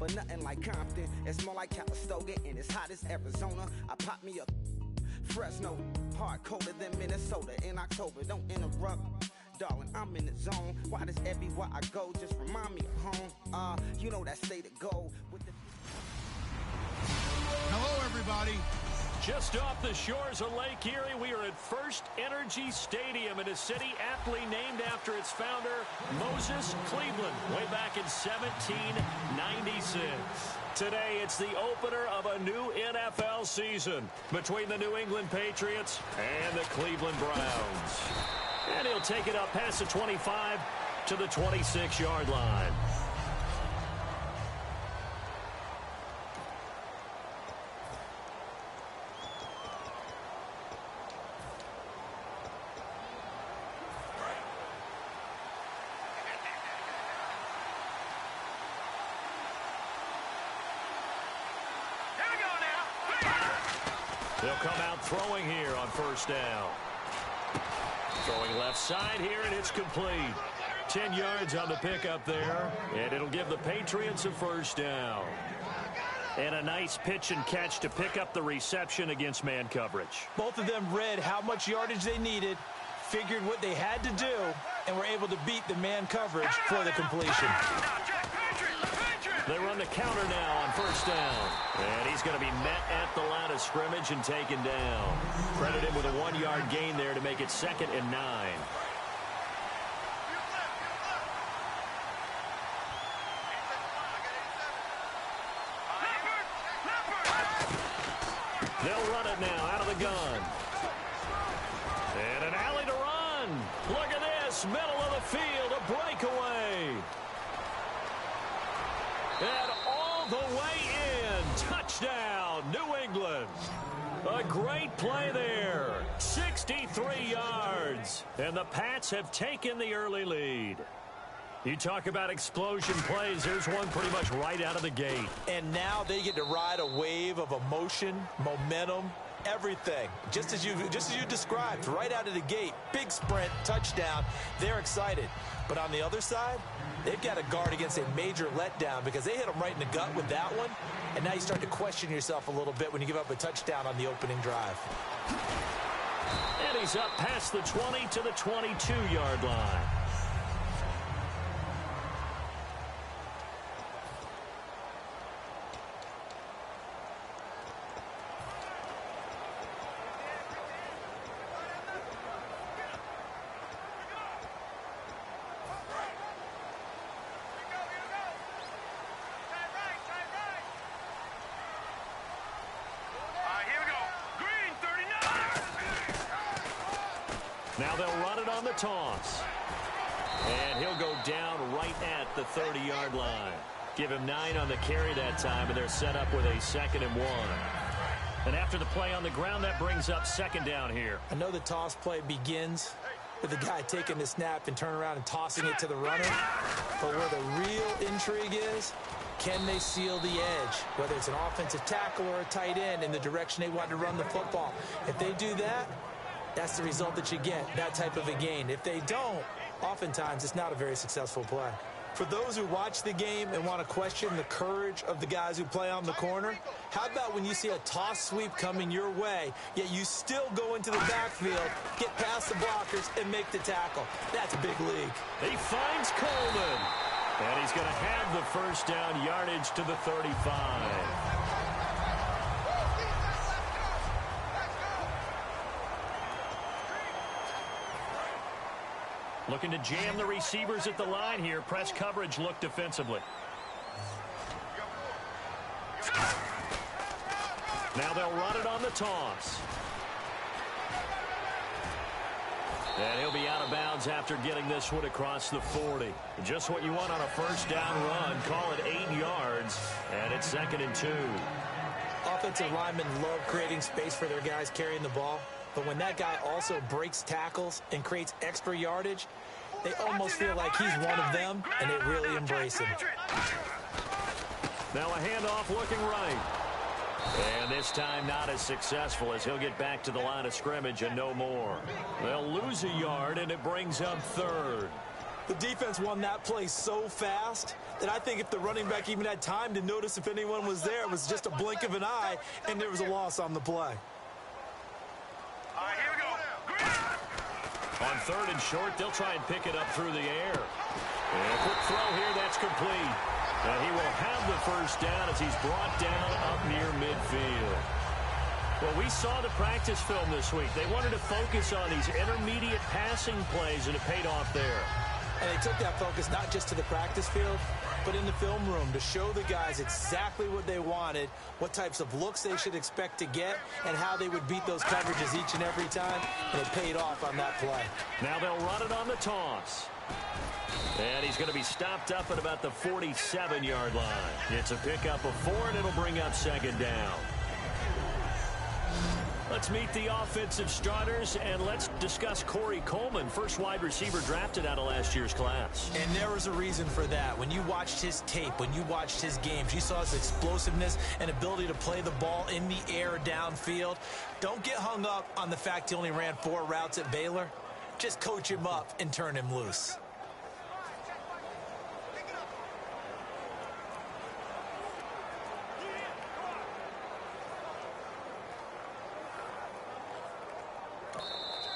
but nothing like Compton. It's more like Calistoga and it's hot as Arizona. I pop me a Fresno, hard colder than Minnesota in October. Don't interrupt, darling, I'm in the zone. Why does everywhere I go just remind me of home? You know that state of gold with the... Hello, everybody. Just off the shores of Lake Erie, we are at First Energy Stadium in a city aptly named after its founder, Moses Cleveland, way back in 1796. Today, it's the opener of a new NFL season between the New England Patriots and the Cleveland Browns. And he'll take it up past the 25 to the 26-yard line. They'll come out throwing here on first down. Throwing left side here, and it's complete. 10 yards on the pickup there, and it'll give the Patriots a first down. And a nice pitch and catch to pick up the reception against man coverage. Both of them read how much yardage they needed, figured what they had to do, and were able to beat the man coverage for the completion. They run the counter now on first down. And he's going to be met at the line of scrimmage and taken down. Credit him with a 1-yard gain there to make it 2nd and 9. They'll run it now out of the gun. And an alley to run. Look at this. Middle of the field, a breakaway. And all the way in. Touchdown, New England. A great play there. 63 yards. And the Pats have taken the early lead. You talk about explosion plays. There's one pretty much right out of the gate. And now they get to ride a wave of emotion, momentum, everything. Just as you described, right out of the gate. Big sprint, touchdown. They're excited. But on the other side, they've got to guard against a major letdown because they hit them right in the gut with that one. And now you start to question yourself a little bit when you give up a touchdown on the opening drive. And he's up past the 20 to the 22-yard line. Now they'll run it on the toss. And he'll go down right at the 30-yard line. Give him 9 on the carry that time, and they're set up with a 2nd and 1. And after the play on the ground, that brings up 2nd down here. I know the toss play begins with the guy taking the snap and turning around and tossing it to the runner. But where the real intrigue is, can they seal the edge? Whether it's an offensive tackle or a tight end in the direction they want to run the football. If they do that, that's the result that you get, that type of a gain. If they don't, oftentimes it's not a very successful play. For those who watch the game and want to question the courage of the guys who play on the corner, how about when you see a toss sweep coming your way, yet you still go into the backfield, get past the blockers, and make the tackle? That's big league. He finds Coleman. And he's going to have the first down yardage to the 35. Looking to jam the receivers at the line here. Press coverage look defensively. Now they'll run it on the toss. And he'll be out of bounds after getting this one across the 40. Just what you want on a first down run. Call it 8 yards. And it's 2nd and 2. Offensive linemen love creating space for their guys carrying the ball. But when that guy also breaks tackles and creates extra yardage, they almost feel like he's one of them, and they really embrace him. Now a handoff looking right. And this time not as successful as he'll get back to the line of scrimmage and no more. They'll lose a yard, and it brings up 3rd. The defense won that play so fast that I think if the running back even had time to notice if anyone was there, it was just a blink of an eye, and there was a loss on the play. All right, here we go. On 3rd and short, they'll try and pick it up through the air. And a quick throw here, that's complete. And he will have the first down as he's brought down up near midfield. Well, we saw the practice film this week. They wanted to focus on these intermediate passing plays, and it paid off there. And they took that focus not just to the practice field, but in the film room to show the guys exactly what they wanted, what types of looks they should expect to get, and how they would beat those coverages each and every time, and it paid off on that play. Now they'll run it on the toss. And he's going to be stopped up at about the 47-yard line. It's a pickup of 4, and it'll bring up 2nd down. Let's meet the offensive starters, and let's discuss Corey Coleman, first wide receiver drafted out of last year's class. And there was a reason for that. When you watched his tape, when you watched his games, you saw his explosiveness and ability to play the ball in the air downfield. Don't get hung up on the fact he only ran 4 routes at Baylor. Just coach him up and turn him loose.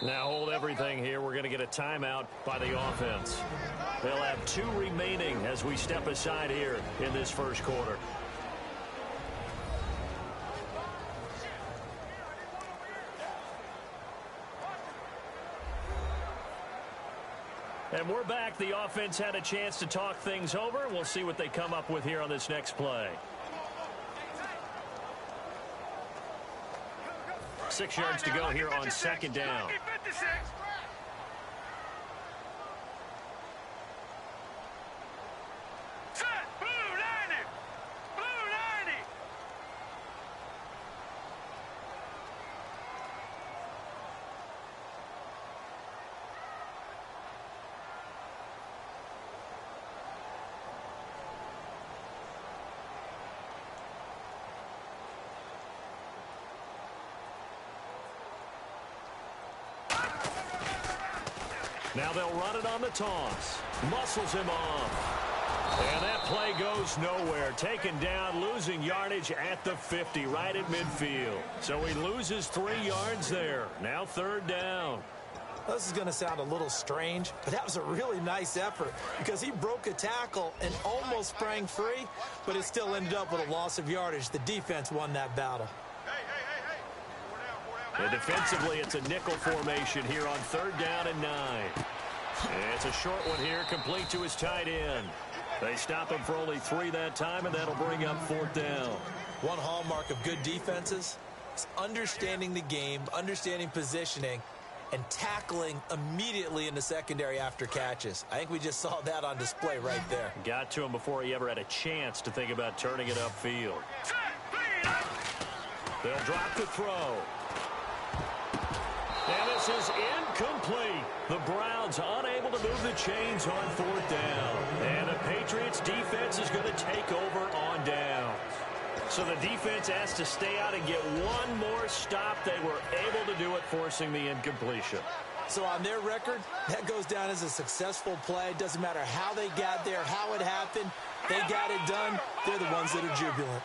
Now hold everything here. We're going to get a timeout by the offense. They'll have 2 remaining as we step aside here in this first quarter. And we're back. The offense had a chance to talk things over. We'll see what they come up with here on this next play. 6 yards to go here on 2nd down. Now they'll run it on the toss. Muscles him off. And that play goes nowhere. Taken down, losing yardage at the 50, right at midfield. So he loses 3 yards there. Now 3rd down. This is going to sound a little strange, but that was a really nice effort because he broke a tackle and almost sprang free, but it still ended up with a loss of yardage. The defense won that battle. And defensively, it's a nickel formation here on 3rd down and 9. And it's a short one here, complete to his tight end. They stop him for only 3 that time, and that'll bring up 4th down. One hallmark of good defenses is understanding the game, understanding positioning, and tackling immediately in the secondary after catches. I think we just saw that on display right there. Got to him before he ever had a chance to think about turning it upfield. They'll drop the throw. And this is incomplete. The Browns unable to move the chains on 4th down. And the Patriots defense is going to take over on down. So the defense has to stay out and get one more stop. They were able to do it, forcing the incompletion. So on their record, that goes down as a successful play. Doesn't matter how they got there, how it happened. They got it done. They're the ones that are jubilant.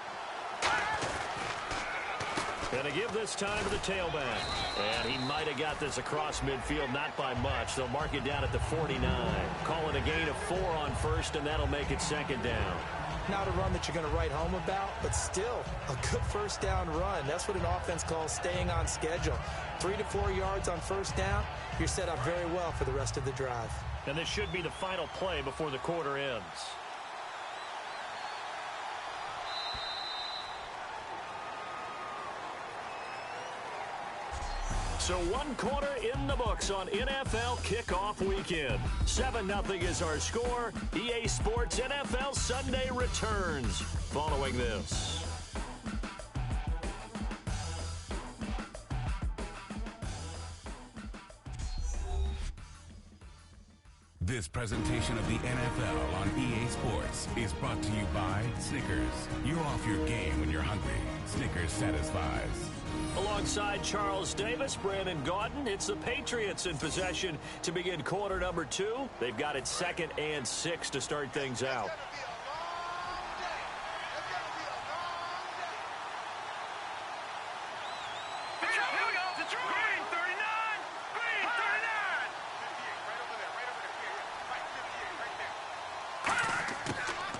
Going to give this time to the tailback. And he might have got this across midfield, not by much. They'll mark it down at the 49. Calling a gain of 4 on 1st, and that'll make it 2nd down. Not a run that you're going to write home about, but still a good 1st down run. That's what an offense calls staying on schedule. 3 to 4 yards on 1st down, you're set up very well for the rest of the drive. And this should be the final play before the quarter ends. So 1 quarter in the books on NFL kickoff weekend. 7-0 is our score. EA Sports NFL Sunday returns following this. This This presentation of the NFL on EA Sports is brought to you by Snickers. You're off your game when you're hungry. Snickers satisfies. Alongside Charles Davis, Brandon Gaudin, it's the Patriots in possession to begin quarter number 2. They've got it 2nd and 6 to start things out.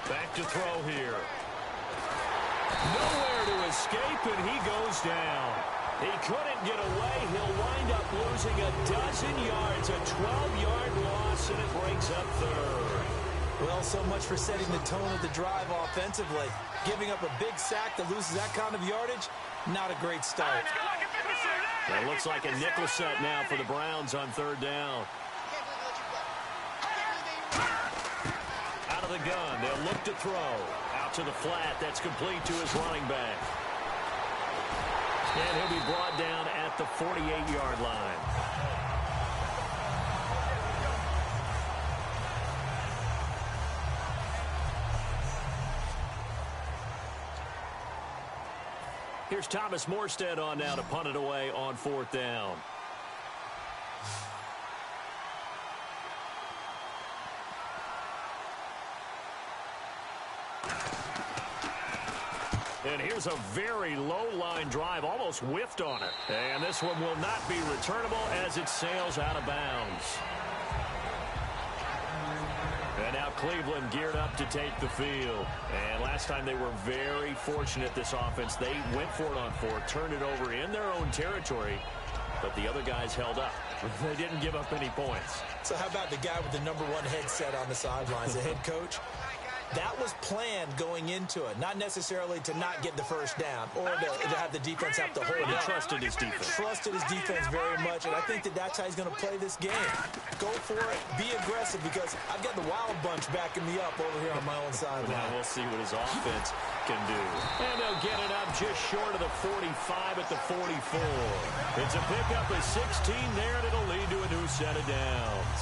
Back to throw here. Nowhere to escape, and he goes down. He couldn't get away. He'll wind up losing a dozen yards, a 12-yard loss, and it brings up 3rd. Well, so much for setting the tone of the drive offensively. Giving up a big sack that loses that kind of yardage, not a great start. It looks like a nickel set now for the Browns on 3rd down. Out of the gun, they'll look to throw. Out to the flat, that's complete to his running back. And he'll be brought down at the 48-yard line. Here's Thomas Morstead on now to punt it away on 4th down. And here's a very low-line drive, almost whiffed on it. And this one will not be returnable as it sails out of bounds. And now Cleveland geared up to take the field. And last time they were very fortunate, this offense. They went for it on 4th, turned it over in their own territory, but the other guys held up. They didn't give up any points. So how about the guy with the number 1 headset on the sidelines, the head coach? That was planned going into it, not necessarily to not get the first down or to have the defense have to hold it. He trusted his defense. Trusted his defense very much, and I think that's how he's going to play this game. Go for it, be aggressive, because I've got the Wild Bunch backing me up over here on my own sideline. Now we'll see what his offense can do. And they'll get it up just short of the 45 at the 44. It's a pickup of 16 there, and it'll lead to a new set of downs.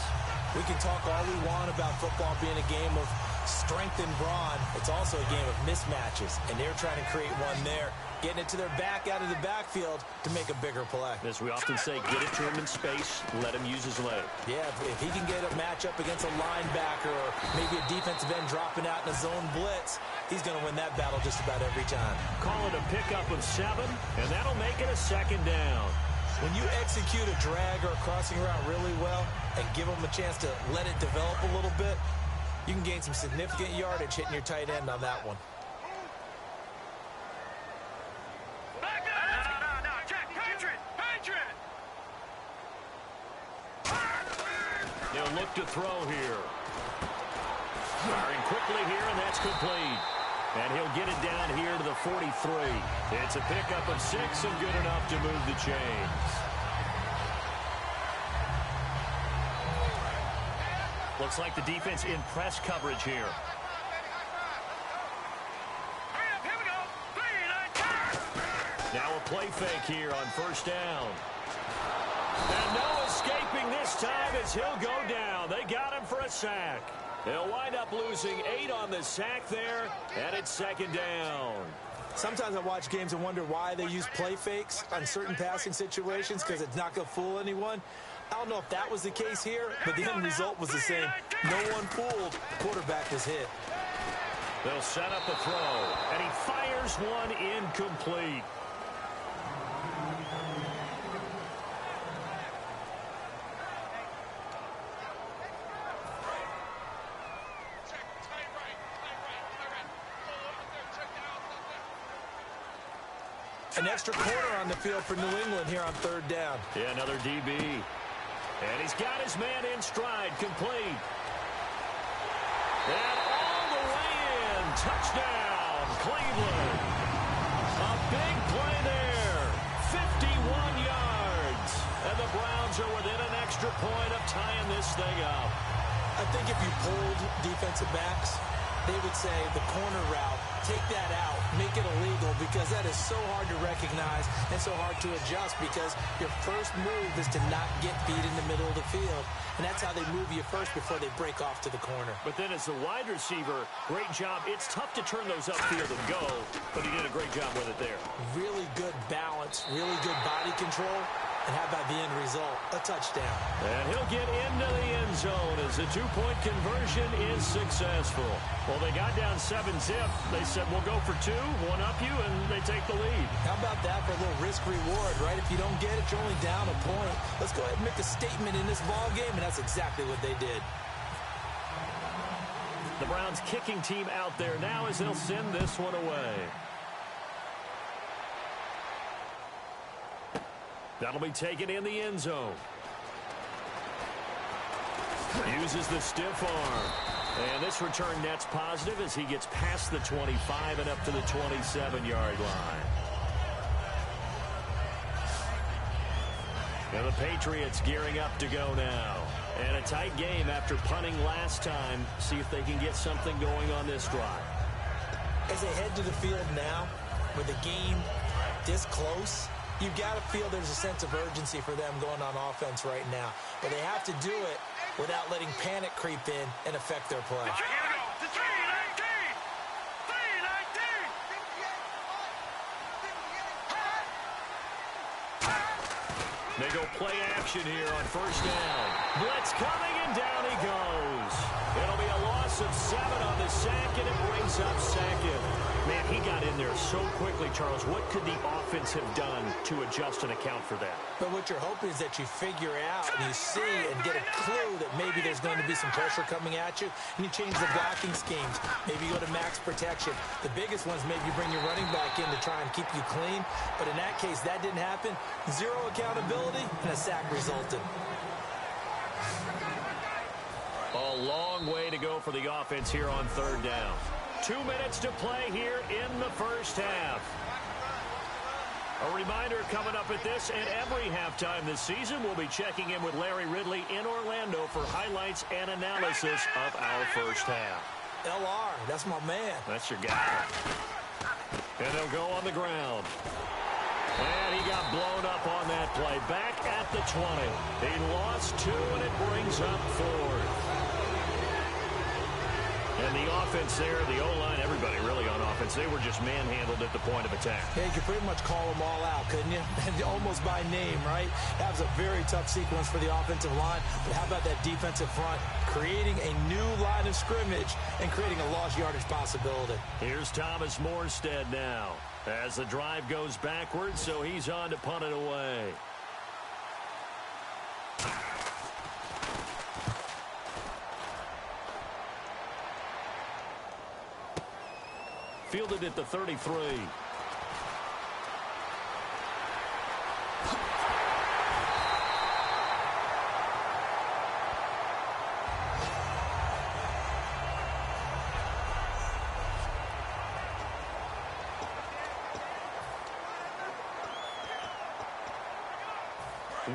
We can talk all we want about football being a game of strength and brawn. It's also a game of mismatches, and they're trying to create one there, getting it to their back out of the backfield to make a bigger play. As we often say, get it to him in space, let him use his leg. Yeah, if he can get a matchup against a linebacker or maybe a defensive end dropping out in a zone blitz, he's going to win that battle just about every time. Call it a pickup of 7, and that'll make it a 2nd down. When you execute a drag or a crossing route really well and give them a chance to let it develop a little bit, you can gain some significant yardage hitting your tight end on that one. No, Jack, Patriot! They'll look to throw here. Firing quickly here, and that's complete. And he'll get it down here to the 43. It's a pickup of 6 and good enough to move the chains. Looks like the defense in press coverage here. Now a play fake here on 1st down. And no escaping this time as he'll go down. They got him for a sack. They'll wind up losing 8 on the sack there, and it's 2nd down. Sometimes I watch games and wonder why they use play fakes on certain passing situations, because it's not going to fool anyone. I don't know if that was the case here, but the end result was the same. No one fooled. The quarterback was hit. They'll set up a throw, and he fires one incomplete. An extra quarter on the field for New England here on 3rd down. Yeah, another DB. And he's got his man in stride, complete. And all the way in, touchdown, Cleveland. A big play there, 51 yards. And the Browns are within an extra point of tying this thing up. I think if you polled defensive backs, they would say the corner route, take that out, make make it illegal because that is so hard to recognize and so hard to adjust because your first move is to not get beat in the middle of the field. And that's how they move you first before they break off to the corner. But then as the wide receiver, great job. It's tough to turn those upfield and go, but he did a great job with it there. Really good balance, really good body control. And how about the end result? A touchdown. And he'll get into the end zone as the two-point conversion is successful. Well, they got down 7-zip. They said, we'll go for two, one up you, and they take the lead. How about that for a little risk-reward, right? If you don't get it, you're only down a point. Let's go ahead and make a statement in this ball game, and that's exactly what they did. The Browns kicking team out there now as they'll send this one away. That'll be taken in the end zone. Uses the stiff arm. And this return net's positive as he gets past the 25 and up to the 27-yard line. And the Patriots gearing up to go now. And a tight game after punting last time. See if they can get something going on this drive. As they head to the field now, with the game this close, you've got to feel there's a sense of urgency for them going on offense right now. But they have to do it without letting panic creep in and affect their play. Here we go. 319. 319. They go play action here on first down. Blitz coming, and down he goes. It'll be a loss of 7 on the sack, and it brings up second. Man, he got in there so quickly, Charles. What could the offense have done to adjust and account for that? But what you're hoping is that you figure out and you see and get a clue that maybe there's going to be some pressure coming at you, and you change the blocking schemes. Maybe you go to max protection. The biggest one's maybe you bring your running back in to try and keep you clean. But in that case, that didn't happen. Zero accountability, and a sack resulted. A long way to go for the offense here on third down. 2 minutes to play here in the first half. A reminder coming up at this and every halftime this season, we'll be checking in with Larry Ridley in Orlando for highlights and analysis of our first half. LR, that's my man. That's your guy. And they'll go on the ground. And he got blown up on that play. Back at the 20. He lost 2, and it brings up 4th. And the offense there, the O-line, everybody really on offense, they were just manhandled at the point of attack. Yeah, you could pretty much call them all out, couldn't you? And almost by name, right? That was a very tough sequence for the offensive line. But how about that defensive front creating a new line of scrimmage and creating a lost yardage possibility? Here's Thomas Morstead now as the drive goes backwards, so he's on to punt it away. Fielded at the 33.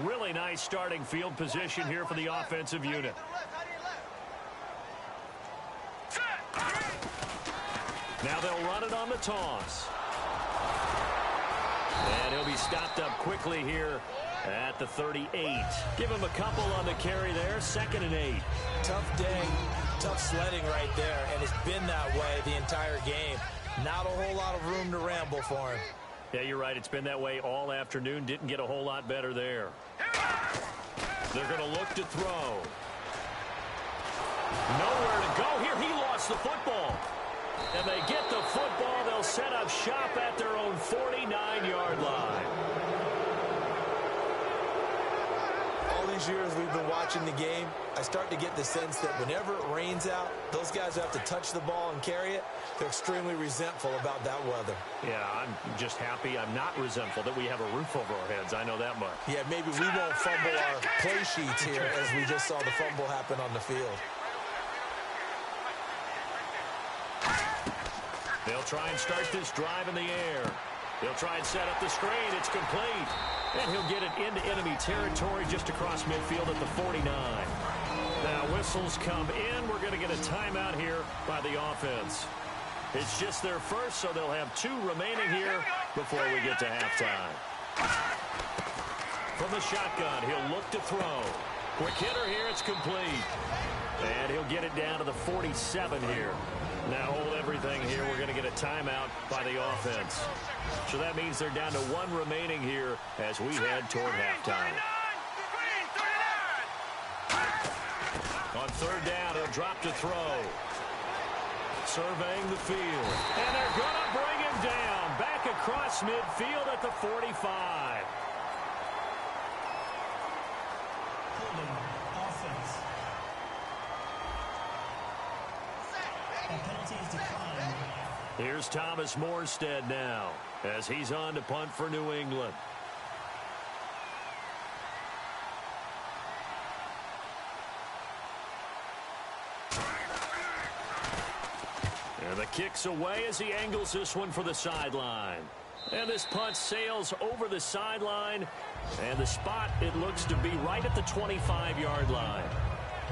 Really nice starting field position here for the offensive unit. Now they'll run it on the toss. And he'll be stopped up quickly here at the 38. Give him a couple on the carry there. 2nd and 8. Tough day, tough sledding right there, and it's been that way the entire game. Not a whole lot of room to ramble for him. Yeah, you're right. It's been that way all afternoon. Didn't get a whole lot better there. They're going to look to throw. Nowhere to go here. He lost the football. And they get the football. They'll set up shop at their own 49-yard line. All these years we've been watching the game, I start to get the sense that whenever it rains out, those guys have to touch the ball and carry it. They're extremely resentful about that weather. Yeah, I'm just happy I'm not resentful that we have a roof over our heads. I know that much. Yeah, maybe we won't fumble our play sheets here as we just saw the fumble happen on the field. They'll try and start this drive in the air. They'll try and set up the screen. It's complete. And he'll get it into enemy territory just across midfield at the 49. Now whistles come in. We're going to get a timeout here by the offense. It's just their first, so they'll have 2 remaining here before we get to halftime. From the shotgun, he'll look to throw. Quick hitter here, it's complete. And he'll get it down to the 47 here. Now hold everything here. We're going to get a timeout by the offense. So that means they're down to 1 remaining here as we head toward halftime. On third down, he'll drop to throw. Surveying the field. And they're going to bring him down. Back across midfield at the 45. Offense. That penalty is declined. Here's Thomas Morstead now as he's on to punt for New England. And the kick's away as he angles this one for the sideline. And this punt sails over the sideline. And the spot, it looks to be right at the 25-yard line.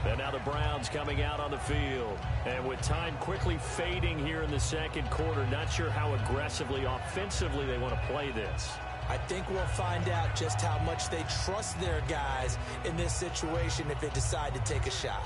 And now the Browns coming out on the field. And with time quickly fading here in the second quarter, not sure how aggressively, offensively they want to play this. I think we'll find out just how much they trust their guys in this situation if they decide to take a shot.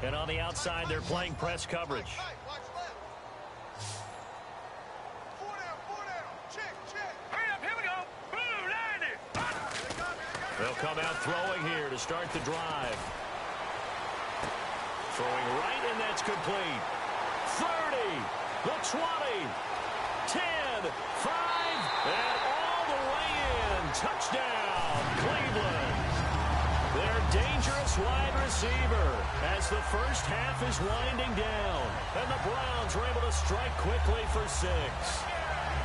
And on the outside, they're playing press coverage. They'll come out throwing here to start the drive. Throwing right, and that's complete. 30, the 20, 10, 5, and all the way in. Touchdown, Cleveland. Their dangerous wide receiver as the first half is winding down. And the Browns are able to strike quickly for 6.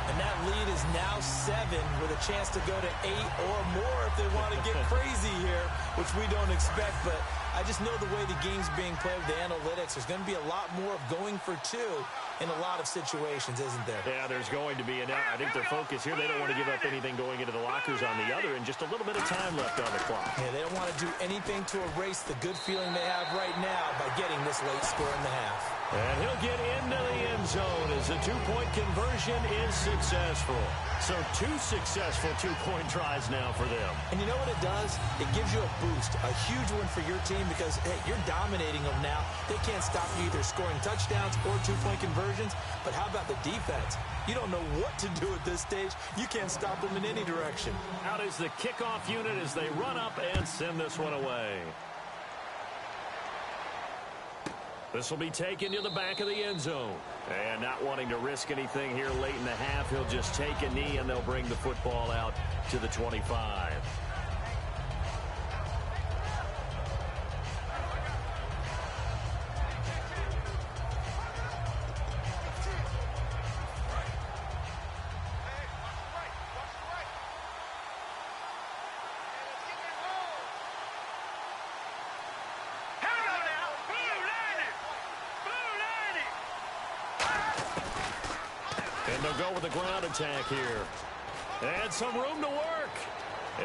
And that lead is now 7 with a chance to go to 8 or more if they want to get crazy here, which we don't expect. But I just know the way the game's being played with the analytics, there's going to be a lot more of going for 2 in a lot of situations, isn't there? Yeah, there's going to be. And I think their focus here, they don't want to give up anything going into the lockers on the other, and just a little bit of time left on the clock. Yeah, they don't want to do anything to erase the good feeling they have right now by getting this late score in the half. And he'll get into the end zone as the 2-point conversion is successful. So 2 successful 2-point tries now for them. And you know what it does? It gives you a boost, a huge one for your team because, hey, you're dominating them now. They can't stop you either scoring touchdowns or 2-point conversions. But how about the defense? You don't know what to do at this stage. You can't stop them in any direction. Out is the kickoff unit as they run up and send this one away. This will be taken to the back of the end zone. And not wanting to risk anything here late in the half, he'll just take a knee and they'll bring the football out to the 25. And they'll go with a ground attack here. And some room to work.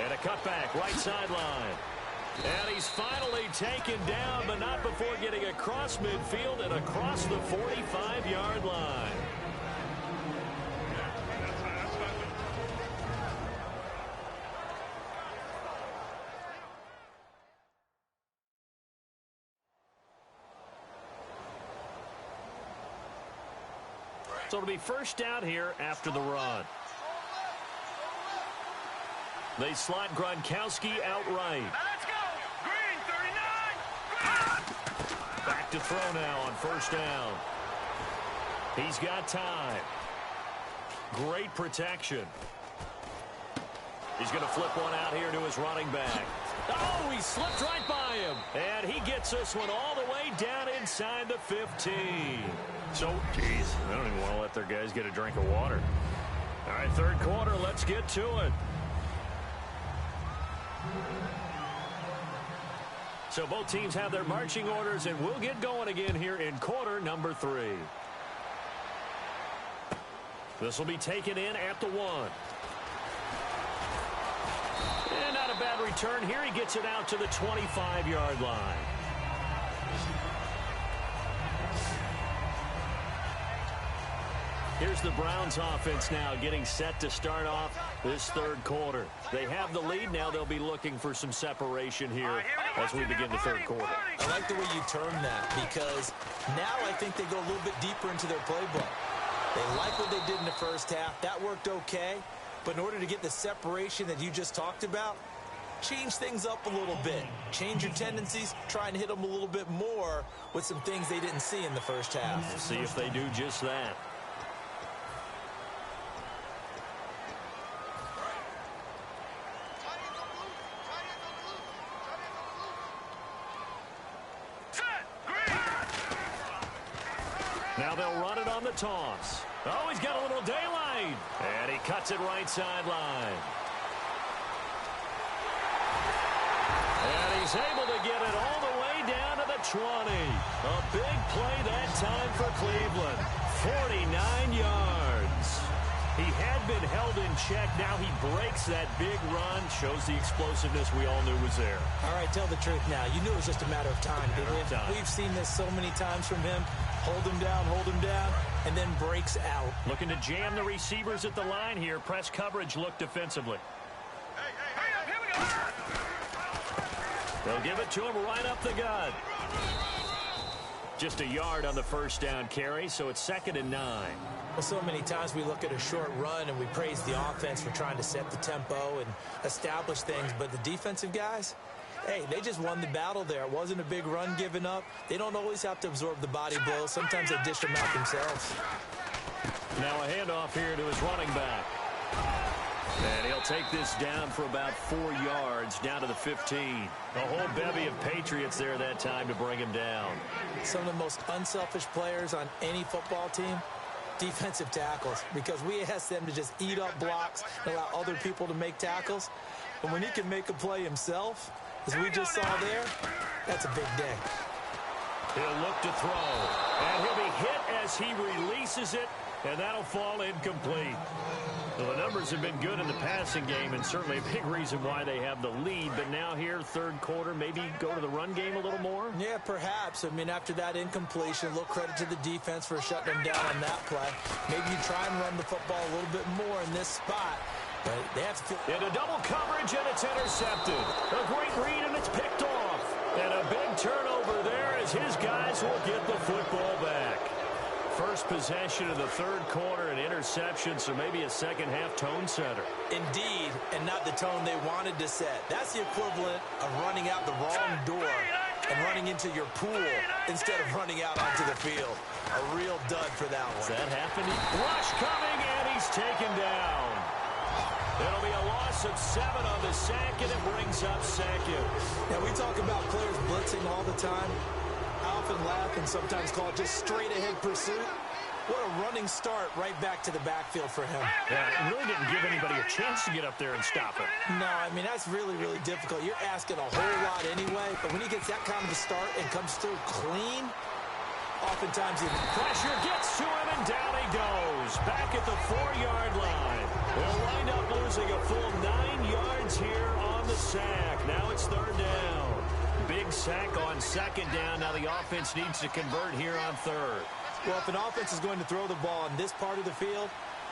And a cutback, right sideline. And he's finally taken down, but not before getting across midfield and across the 45-yard line. So it'll be first down here after the run. They slot Gronkowski outright. Let's go! Green 39! Back to throw now on first down. He's got time. Great protection. He's going to flip one out here to his running back. Oh, he slipped right by him. And he gets this one all the way down inside the 15. So, geez, they don't even want to let their guys get a drink of water. All right, third quarter, let's get to it. So both teams have their marching orders, and we'll get going again here in quarter number 3. This will be taken in at the 1. And not a bad return here. He gets it out to the 25-yard line. Here's the Browns offense now getting set to start off this third quarter. They have the lead. Now they'll be looking for some separation here as we begin the third quarter. I like the way you term that, because now I think they go a little bit deeper into their playbook. They like what they did in the first half. That worked okay. But in order to get the separation that you just talked about, change things up a little bit. Change your tendencies. Try and hit them a little bit more with some things they didn't see in the first half. We'll see if they do just that. Now they'll run it on the toss. Oh, he's got a little daylight. And he cuts it right sideline. And he's able to get it all the way down to the 20. A big play that time for Cleveland. 49 yards. He had been held in check. Now he breaks that big run. Shows the explosiveness we all knew was there. All right, tell the truth now. You knew it was just a matter of time, didn't you? We've seen this so many times from him. Hold him down, and then breaks out. Looking to jam the receivers at the line here. Press coverage look defensively. Here we go. They'll give it to him right up the gut. Just a yard on the first down carry, so it's 2nd and 9. Well, so many times we look at a short run and we praise the offense for trying to set the tempo and establish things, but the defensive guys, hey, they just won the battle there. It wasn't a big run given up. They don't always have to absorb the body blows. Sometimes they dish them out themselves. Now a handoff here to his running back. And he'll take this down for about 4 yards, down to the 15. A whole bevy of Patriots there that time to bring him down. Some of the most unselfish players on any football team, defensive tackles, because we ask them to just eat up blocks and allow other people to make tackles. But when he can make a play himself, as we just saw there, that's a big day. He'll look to throw, and he'll be hit as he releases it, and that'll fall incomplete. Well, the numbers have been good in the passing game, and certainly a big reason why they have the lead. But now here, third quarter, maybe go to the run game a little more? Yeah, perhaps. I mean, after that incompletion, a little credit to the defense for shutting them down on that play. Maybe you try and run the football a little bit more in this spot. But they have to... Into double coverage, and it's intercepted. A great read, and it's picked off. And a big turnover there as his guys will get the football back. First possession of the third quarter, an interception, so maybe a second-half tone setter. Indeed, and not the tone they wanted to set. That's the equivalent of running out the wrong door and running into your pool instead of running out onto the field. A real dud for that one. Is that happening? Rush coming, and he's taken down. It'll be a loss of 7 on the sack, and it brings up second. Now, we talk about players blitzing all the time. I often laugh and sometimes call it just straight-ahead pursuit. What a running start right back to the backfield for him. Yeah, it really didn't give anybody a chance to get up there and stop it. No, I mean, that's really, really difficult. You're asking a whole lot anyway, but when he gets that kind of a start and comes through clean, oftentimes the pressure gets to him, and down he goes. Back at the 4-yard line. They'll wind up losing a full 9 yards here on the sack. Now it's third down. Big sack on second down. Now the offense needs to convert here on third. Well, if an offense is going to throw the ball in this part of the field,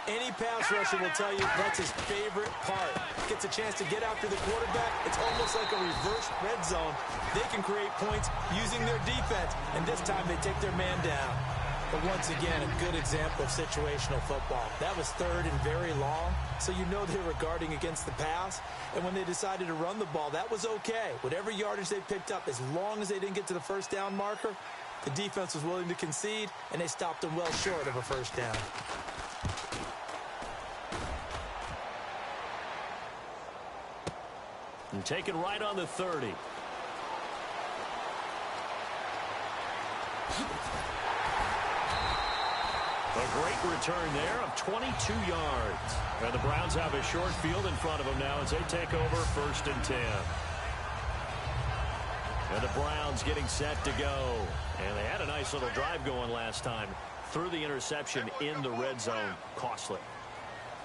any pass rusher will tell you that's his favorite part. Gets a chance to get after the quarterback. It's almost like a reverse red zone. They can create points using their defense, and this time they take their man down. But once again, a good example of situational football. That was third and very long, so you know they were guarding against the pass. And when they decided to run the ball, that was okay. Whatever yardage they picked up, as long as they didn't get to the first down marker, the defense was willing to concede, and they stopped them well short of a first down. And taken right on the 30. A great return there of 22 yards. And the Browns have a short field in front of them now as they take over 1st and 10. And the Browns getting set to go. And they had a nice little drive going last time. Threw the interception in the red zone. Costly.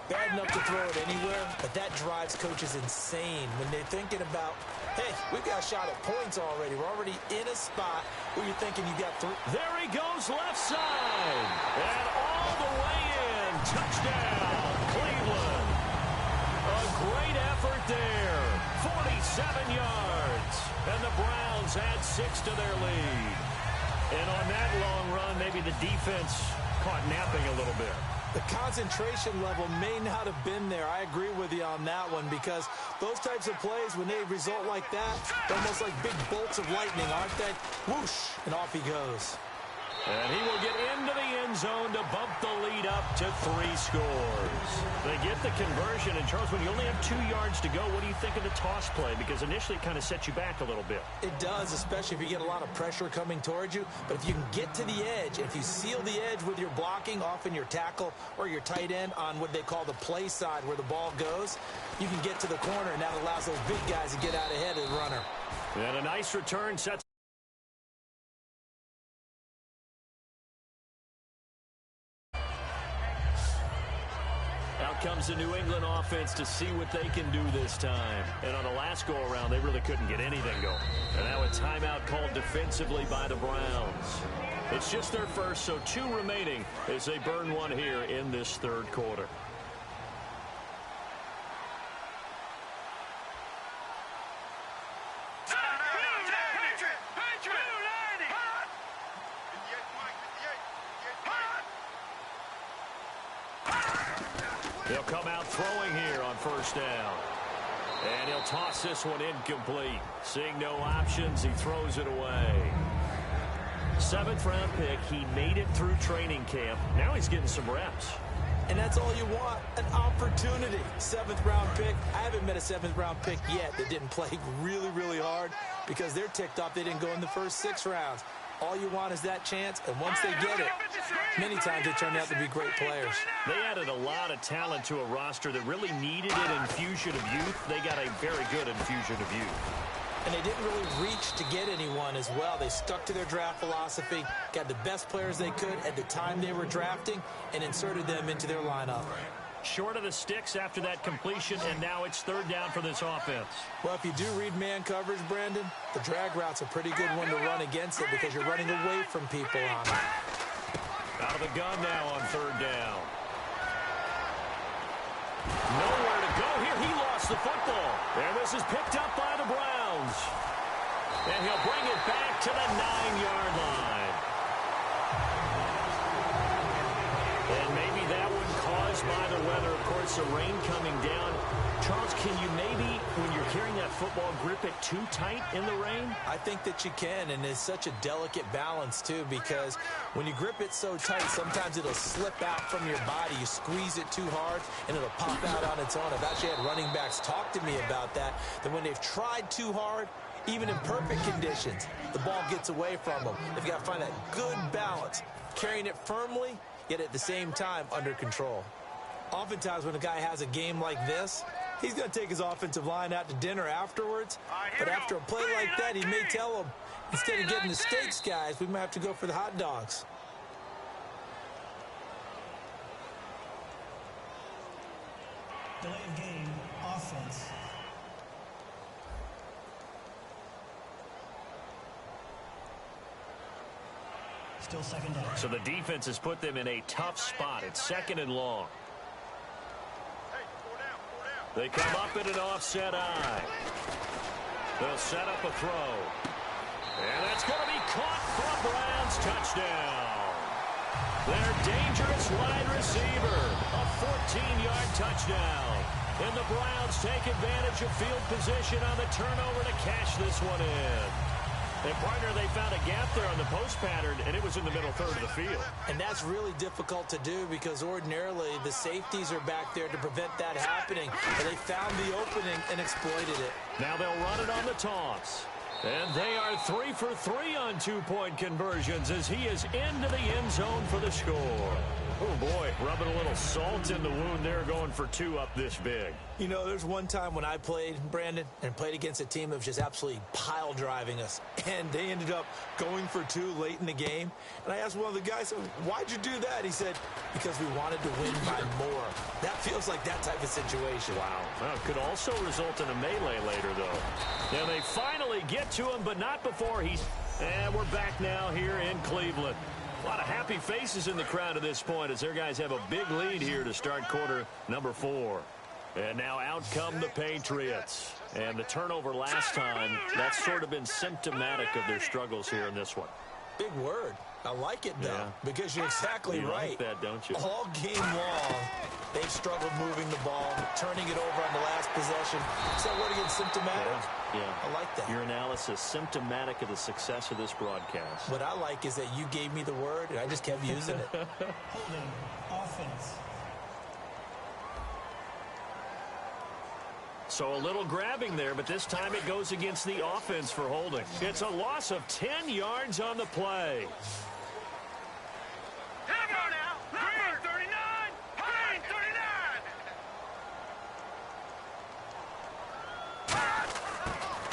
Bad enough to throw it anywhere, but that drives coaches insane when they're thinking about, hey, we've got a shot at points already. We're already in a spot where you're thinking you got 3. There he goes, left side. And all the way in. Touchdown, Cleveland. A great effort there. 47 yards. And the Browns add 6 to their lead. And on that long run, maybe the defense caught napping a little bit. The concentration level may not have been there. I agree with you on that one because those types of plays, when they result like that, they're almost like big bolts of lightning, aren't they? Whoosh, and off he goes. And he will get into the end zone to bump the lead up to 3 scores. They get the conversion. And, Charles, when you only have 2 yards to go, what do you think of the toss play? Because initially it kind of sets you back a little bit. It does, especially if you get a lot of pressure coming towards you. But if you can get to the edge, if you seal the edge with your blocking, often your tackle or your tight end on what they call the play side where the ball goes, you can get to the corner, and that allows those big guys to get out ahead of the runner. And a nice return sets. Out comes the New England offense to see what they can do this time. And on the last go-around, they really couldn't get anything going. And now a timeout called defensively by the Browns. It's just their first, so 2 remaining as they burn one here in this third quarter. He'll come out throwing here on first down. And he'll toss this one incomplete. Seeing no options, he throws it away. 7th-round pick. He made it through training camp. Now he's getting some reps. And that's all you want, an opportunity. 7th-round pick. I haven't met a 7th-round pick yet that didn't play really, really hard because they're ticked off they didn't go in the first 6 rounds. All you want is that chance, and once they get it, many times they turn out to be great players. They added a lot of talent to a roster that really needed an infusion of youth. They got a very good infusion of youth. And they didn't really reach to get anyone as well. They stuck to their draft philosophy, got the best players they could at the time they were drafting, and inserted them into their lineup. Short of the sticks after that completion, and now it's 3rd down for this offense. Well, if you do read man coverage, Brandon, the drag route's a pretty good one to run against it because you're running away from people on it. Out of the gun now on 3rd down. Nowhere to go here. He lost the football. And this is picked up by the Browns. And he'll bring it back to the 9-yard line. And maybe that one caused by the weather. Of course, the rain coming down. Charles, can you maybe, when you're carrying that football, grip it too tight in the rain? I think that you can, and it's such a delicate balance, too, because when you grip it so tight, sometimes it'll slip out from your body. You squeeze it too hard, and it'll pop out on its own. I've actually had running backs talk to me about that when they've tried too hard, even in perfect conditions, the ball gets away from them. They've got to find that good balance, carrying it firmly, yet at the same time under control. Oftentimes when a guy has a game like this, he's going to take his offensive line out to dinner afterwards. But after a play like that, he may tell them, instead of getting the steaks, guys, we might have to go for the hot dogs. Delay of game, offense. Still 2nd down. So the defense has put them in a tough spot. It's 2nd and long. They come up in an offset eye. They'll set up a throw. And that's going to be caught for a Browns touchdown. Their dangerous wide receiver. A 14-yard touchdown. And the Browns take advantage of field position on the turnover to cash this one in. And, partner, they found a gap there on the post pattern, and it was in the middle third of the field. And that's really difficult to do because ordinarily the safeties are back there to prevent that happening. But they found the opening and exploited it. Now they'll run it on the toss. And they are 3 for 3 on 2-point conversions as he is into the end zone for the score. Oh, boy, rubbing a little salt in the wound there, going for 2 up this big. You know, there's one time when I played, Brandon, and played against a team that was just absolutely pile driving us, and they ended up going for 2 late in the game. And I asked one of the guys, why'd you do that? He said, because we wanted to win by more. That feels like that type of situation. Wow. Well, could also result in a melee later, though. Now, they finally get to him, but not before he's... And we're back now here in Cleveland. A lot of happy faces in the crowd at this point as their guys have a big lead here to start quarter number 4. And now out come the Patriots. And the turnover last time, that's sort of been symptomatic of their struggles here in this one. Big word. I like it, though, because you're exactly right. You like that, don't you? All game long, they've struggled moving the ball, turning it over on the last possession. Is that what again, symptomatic? Yeah. I like that. Your analysis, symptomatic of the success of this broadcast. What I like is that you gave me the word, and I just kept using it. Holding offense. So a little grabbing there, but this time it goes against the offense for holding. It's a loss of 10 yards on the play. Here we go now. Green 39. Green 39.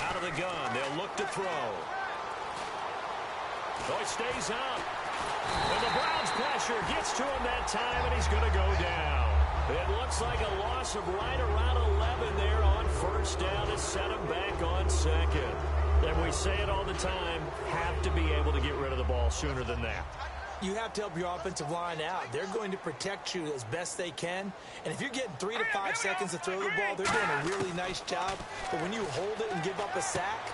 Out of the gun, they'll look to throw. So it stays up. And the Browns pressure gets to him that time, and he's going to go down. It looks like a loss of right around 11 there on first down to set him back on second. And we say it all the time, have to be able to get rid of the ball sooner than that. You have to help your offensive line out. They're going to protect you as best they can. And if you're getting 3 to 5 seconds to throw the ball, they're doing a really nice job. But when you hold it and give up a sack,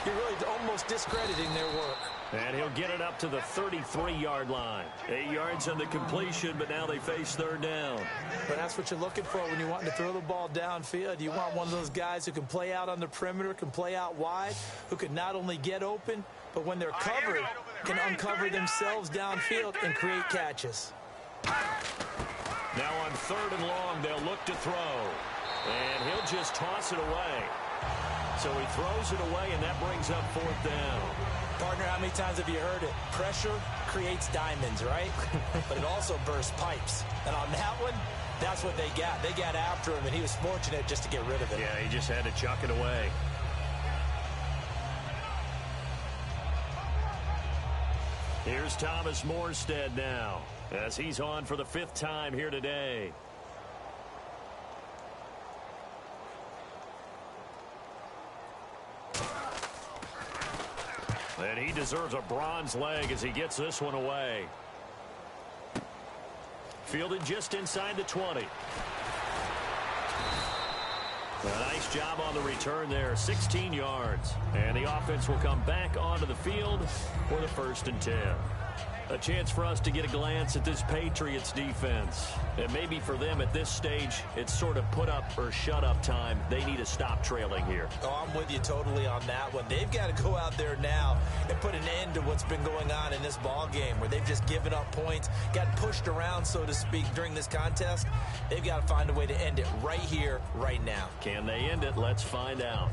you're really almost discrediting their work. And he'll get it up to the 33-yard line. 8 yards on the completion, but now they face third down. But that's what you're looking for when you want to throw the ball downfield. You want one of those guys who can play out on the perimeter, can play out wide, who can not only get open, but when they're covered, can uncover themselves downfield and create catches. Now on 3rd and long, they'll look to throw. And he'll just toss it away. So he throws it away, and that brings up 4th down. Partner, how many times have you heard it? Pressure creates diamonds, right? But it also bursts pipes. And on that one, that's what they got. They got after him, and he was fortunate just to get rid of it. Yeah, he just had to chuck it away. Here's Thomas Morstead now, as he's on for the 5th time here today. And he deserves a bronze leg as he gets this one away. Fielded just inside the 20. A nice job on the return there, 16 yards. And the offense will come back onto the field for the 1st and 10. A chance for us to get a glance at this Patriots defense. And maybe for them at this stage, it's sort of put up or shut up time. They need to stop trailing here. Oh, I'm with you totally on that one. They've got to go out there now and put an end to what's been going on in this ball game where they've just given up points, got pushed around, so to speak, during this contest. They've got to find a way to end it right here, right now. Can they end it? Let's find out.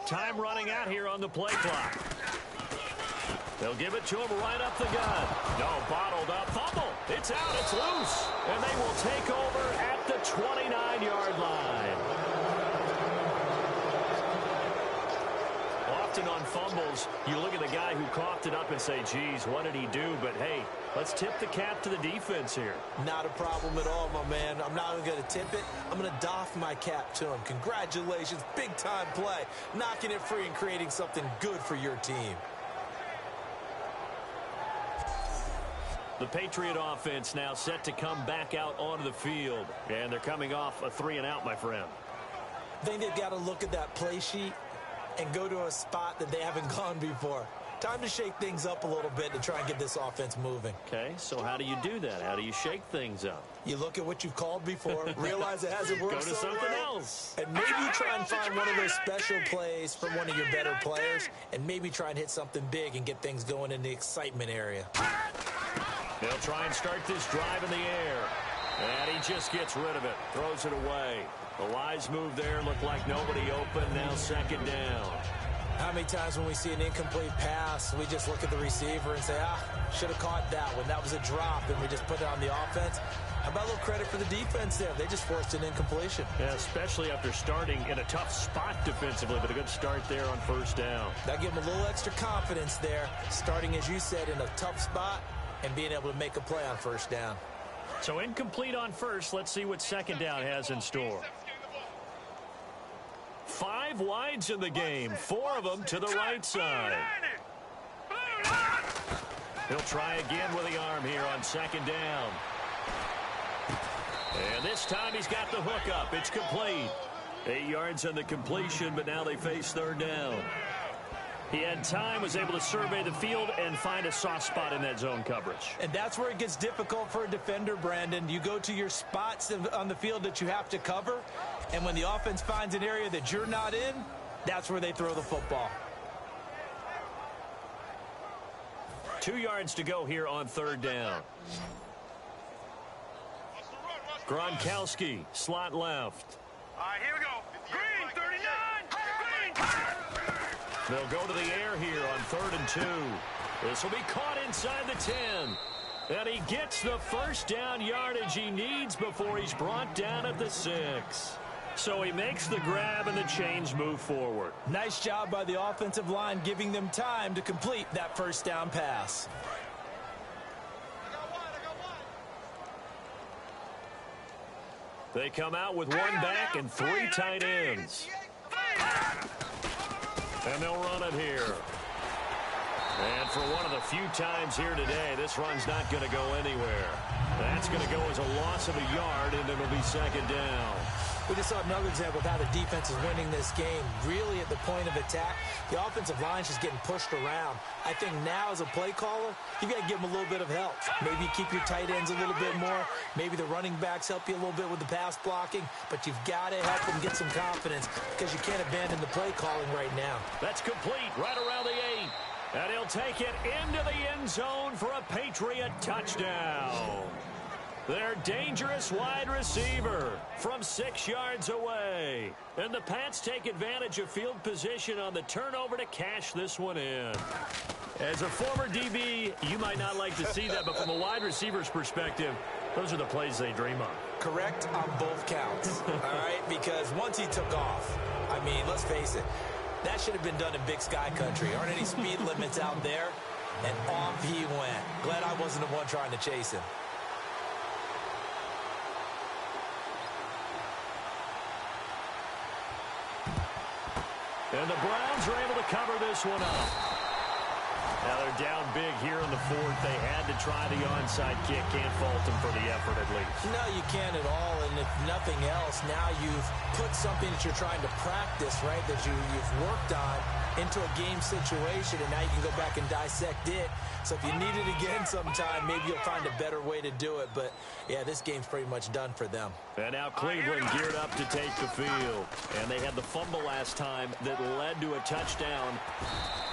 Time running out here on the play clock. They'll give it to him right up the gun. No, bottled up. Fumble. It's out. It's loose. And they will take over at the 29-yard line. Often on fumbles, you look at the guy who coughed it up and say, geez, what did he do? But, hey, let's tip the cap to the defense here. Not a problem at all, my man. I'm not even going to tip it. I'm going to doff my cap to him. Congratulations. Big-time play. Knocking it free and creating something good for your team. The Patriot offense now set to come back out onto the field. And they're coming off a 3-and-out, my friend. I think they've got to look at that play sheet and go to a spot that they haven't gone before. Time to shake things up a little bit to try and get this offense moving. Okay, so how do you do that? How do you shake things up? You look at what you've called before, realize it hasn't worked Go to so something well, else. and maybe you try and find one of those special plays from one of your better players, and maybe try and hit something big and get things going in the excitement area. They'll try and start this drive in the air. And he just gets rid of it, throws it away. The wise move there, looked like nobody open, now second down. How many times when we see an incomplete pass, we just look at the receiver and say, should have caught that one. That was a drop, and we just put it on the offense. How about a little credit for the defense there? They just forced an incompletion. Yeah, especially after starting in a tough spot defensively, but a good start there on first down. That gave them a little extra confidence there, starting, as you said, in a tough spot and being able to make a play on first down. So incomplete on first. Let's see what second down has in store. 5 wides in the game, 4 of them to the right side. He'll try again with the arm here on second down. And this time he's got the hook up. It's complete. 8 yards on the completion, but now they face third down. He had time, was able to survey the field and find a soft spot in that zone coverage. And that's where it gets difficult for a defender, Brandon. You go to your spots on the field that you have to cover, and when the offense finds an area that you're not in, that's where they throw the football. 2 yards to go here on third down. Gronkowski, slot left. All right, here we go. Green, 39. Green. They'll go to the air here on 3rd and 2. This will be caught inside the 10. And he gets the first down yardage he needs before he's brought down at the 6. So he makes the grab and the chains move forward. Nice job by the offensive line giving them time to complete that first down pass. They come out with 1 back and 3 tight ends. And they'll run it here. And for one of the few times here today, this run's not going to go anywhere. That's going to go as a loss of a yard, and it'll be second down. We just saw another example of how the defense is winning this game. Really at the point of attack, the offensive line's just getting pushed around. I think now as a play caller, you've got to give them a little bit of help. Maybe keep your tight ends a little bit more. Maybe the running backs help you a little bit with the pass blocking. But you've got to help them get some confidence because you can't abandon the play calling right now. That's complete right around the 8. And he'll take it into the end zone for a Patriot touchdown. Their dangerous wide receiver from 6 yards away. And the Pats take advantage of field position on the turnover to cash this one in. As a former DB, you might not like to see that, but from a wide receiver's perspective, those are the plays they dream of. Correct on both counts, all right? Because once he took off, I mean, let's face it, that should have been done in Big Sky Country. Aren't any speed limits out there? And off he went. Glad I wasn't the one trying to chase him. And the Browns are able to cover this one up. Now they're down big here in the 4th. They had to try the onside kick. Can't fault them for the effort at least. No, you can't at all. And if nothing else, now you've put something that you're trying to practice, right, that you've worked on into a game situation, and now you can go back and dissect it. So if you need it again sometime, maybe you'll find a better way to do it. But, yeah, this game's pretty much done for them. And now Cleveland geared up to take the field. And they had the fumble last time that led to a touchdown.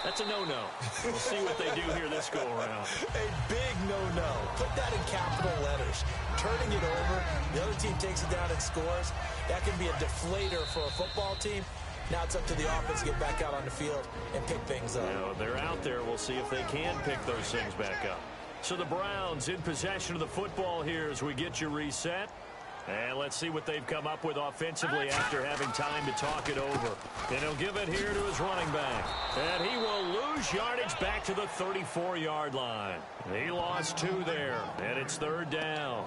That's a no-no. We'll see what they do here this go-around. A big no-no. Put that in capital letters. Turning it over, the other team takes it down and scores. That can be a deflator for a football team. Now it's up to the offense to get back out on the field and pick things up. You know, they're out there. We'll see if they can pick those things back up. So the Browns in possession of the football here as we get you reset. And let's see what they've come up with offensively after having time to talk it over. And he'll give it here to his running back. And he will lose yardage back to the 34-yard line. He lost 2 there, and it's third down.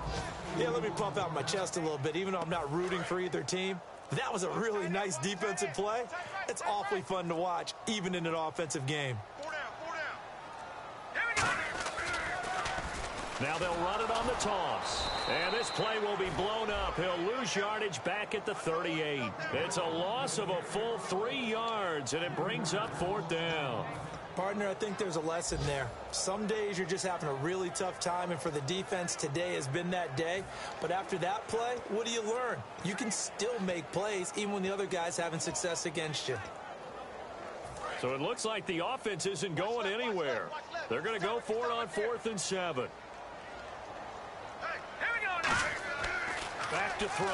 Yeah, let me puff out my chest a little bit, even though I'm not rooting for either team. That was a really nice defensive play. It's awfully fun to watch, even in an offensive game. 4 down. Here we go. Now they'll run it on the toss. And this play will be blown up. He'll lose yardage back at the 38. It's a loss of a full 3 yards, and it brings up 4th down. Partner, I think there's a lesson there. Some days you're just having a really tough time, and for the defense, today has been that day. But after that play, what do you learn? You can still make plays even when the other guy's having success against you. So it looks like the offense isn't going anywhere. They're going to go for it on 4th and 7. Back to throw.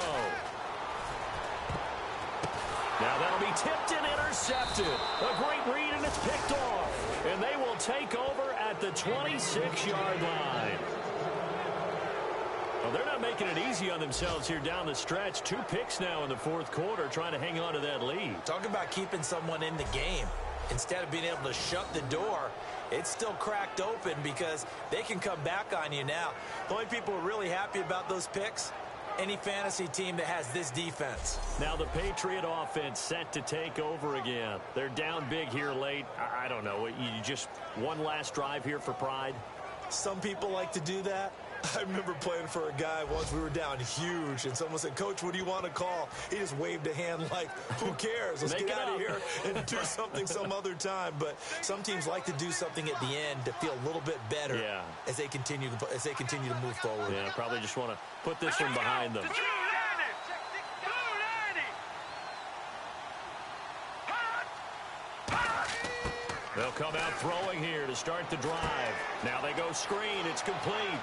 Now that'll be tipped and intercepted. A great read, and it's picked off. And they will take over at the 26-yard line. Well, they're not making it easy on themselves here down the stretch. 2 picks now in the 4th quarter, trying to hang on to that lead. Talk about keeping someone in the game. Instead of being able to shut the door, it's still cracked open because they can come back on you now. The only people who are really happy about those picks, any fantasy team that has this defense. Now the Patriot offense set to take over again. They're down big here late. I don't know. You just one last drive here for pride? Some people like to do that. I remember playing for a guy once. We were down huge, and someone said, "Coach, what do you want to call?" He just waved a hand like, who cares? Let's get out of here and do something some other time. But some teams like to do something at the end to feel a little bit better as they continue to move forward. Yeah, probably just want to put this one behind them. They'll come out throwing here to start the drive. Now they go screen. It's complete.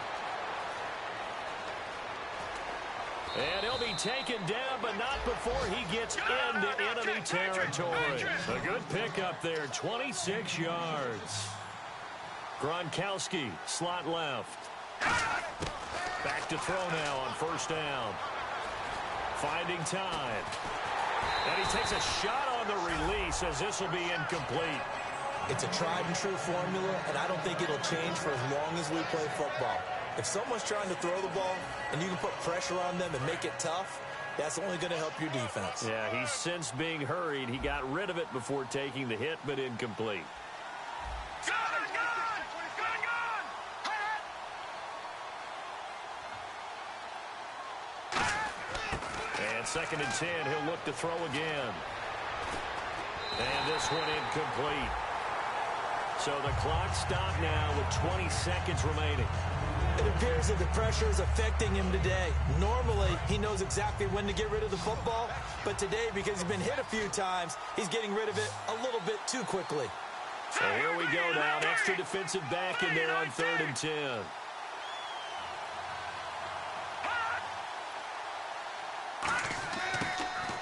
And he'll be taken down, but not before he gets into enemy territory. A good pickup there, 26 yards. Gronkowski, slot left. Back to throw now on 1st down. Finding time. And he takes a shot on the release as this will be incomplete. It's a tried-and-true formula, and I don't think it'll change for as long as we play football. If someone's trying to throw the ball and you can put pressure on them and make it tough, that's only going to help your defense. Yeah, he's since being hurried. He got rid of it before taking the hit, but incomplete. And 2nd and 10, he'll look to throw again. And this one incomplete. So the clock stopped now with 20 seconds remaining. It appears that the pressure is affecting him today. Normally, he knows exactly when to get rid of the football, but today, because he's been hit a few times, he's getting rid of it a little bit too quickly. So here we go now. An extra defensive back in there on 3rd and 10.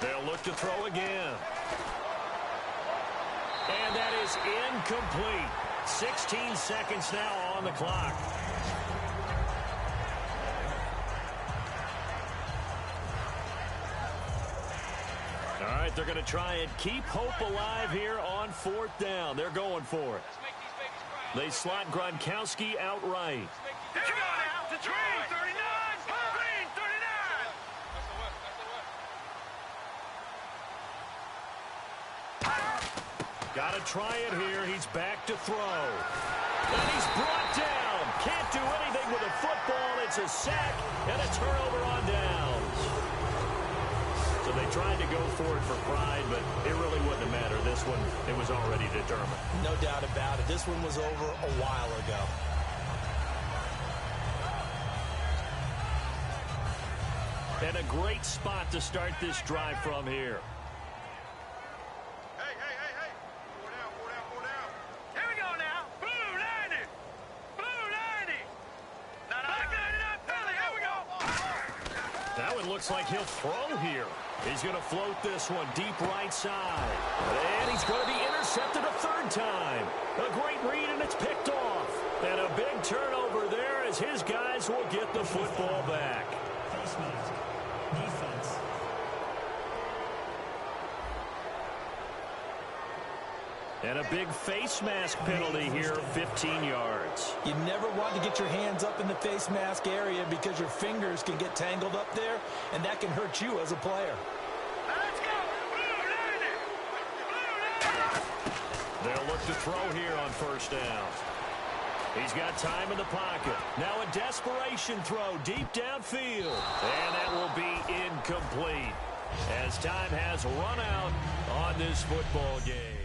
They'll look to throw again. And that is incomplete. 16 seconds now on the clock. All right, they're going to try and keep hope alive here on 4th down. They're going for it. They slot Gronkowski outright. Got to try it here. He's back to throw. And he's brought down. Can't do anything with a football. It's a sack and a turnover on downs. So they tried to go for it for pride, but it really wouldn't have mattered. This one, it was already determined. No doubt about it. This one was over a while ago. And a great spot to start this drive from here. Looks like he'll throw here. He's going to float this one deep right side. And he's going to be intercepted a 3rd time. A great read, and it's picked off. And a big turnover there as his guys will get the football back. Defense. And a big face mask penalty here, 15 yards. You never want to get your hands up in the face mask area because your fingers can get tangled up there, and that can hurt you as a player. Let's go! They'll look to throw here on 1st down. He's got time in the pocket. Now a desperation throw deep downfield. And that will be incomplete as time has run out on this football game.